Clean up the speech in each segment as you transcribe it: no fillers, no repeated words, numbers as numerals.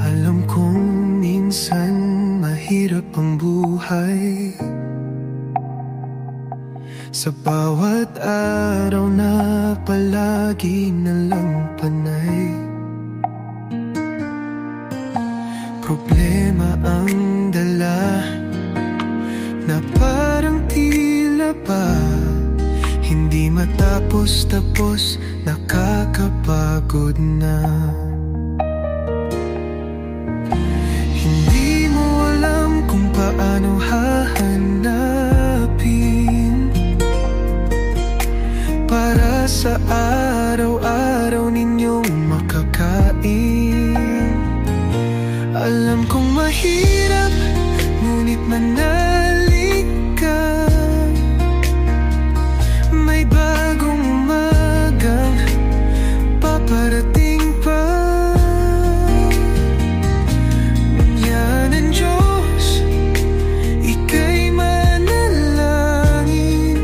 Alam kong minsan mahirap ang buhay, sa bawat araw na palagi na lang panay. Problema ang dala na parang tila ba hindi matapos-tapos, nakakapagod na. Hindi mo alam kung paano hahanapin para sa araw-araw ninyong makakain. Alam kong mahirap, ngunit manalig ka. May bagong umagang paparating pa. Yan ang Diyos, ika'y manalangin.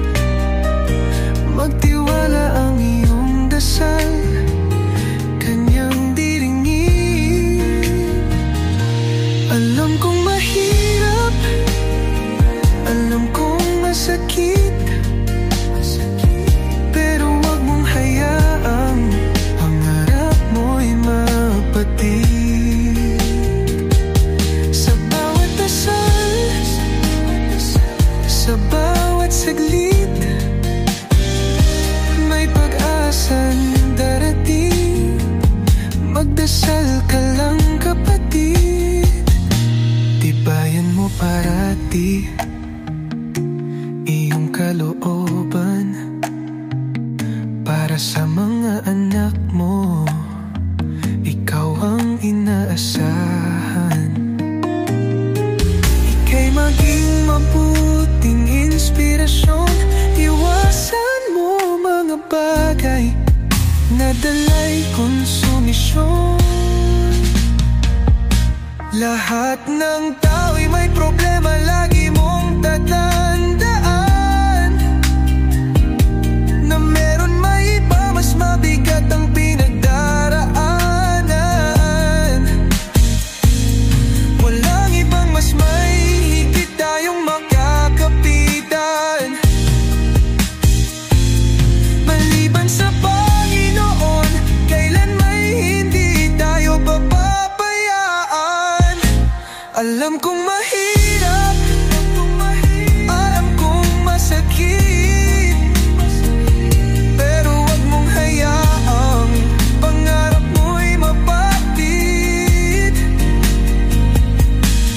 Magtiwala ang iyong dasal, Kanyang diringin. Alam kong mahirap, alam kong masakit, pero wag mong hayaang pangarap mo'y mapatid. Sa bawat dasal, sa bawat saglit, may pag-asang darating. Magdasal ka lang, kapatid. Tibayan mo parati iyong kalooban para sa mga anak mo. Ikaw ang inaasahan. Ika'y maging mabuting inspirasyon. Iwasan mo mga bagay na dala'y konsumisyon. Lahat ng tao'y may problema, lagi mong tatandaan na meron may iba mas mabigat ang pinagdaraanan. Walang ibang mas may higit tayong makakapitan maliban sa Panginoon. Kailan may hindi tayo papabayaan. Alam kong mahirap, alam kong masakit, pero wag mong hayaang pangarap mo'y mapatid.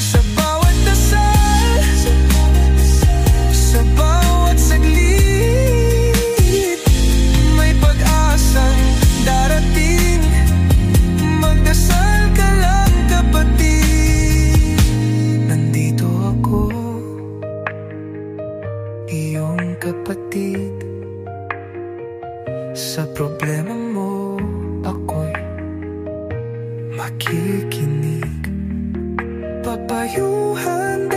Sa bawat dasal, sa bawat saglit, may pag-asang darating. Magdasal ka lang, kapatid. Nandito ako, iyong kapatid. Sa problema mo, ako'y makikinig. Papayuhan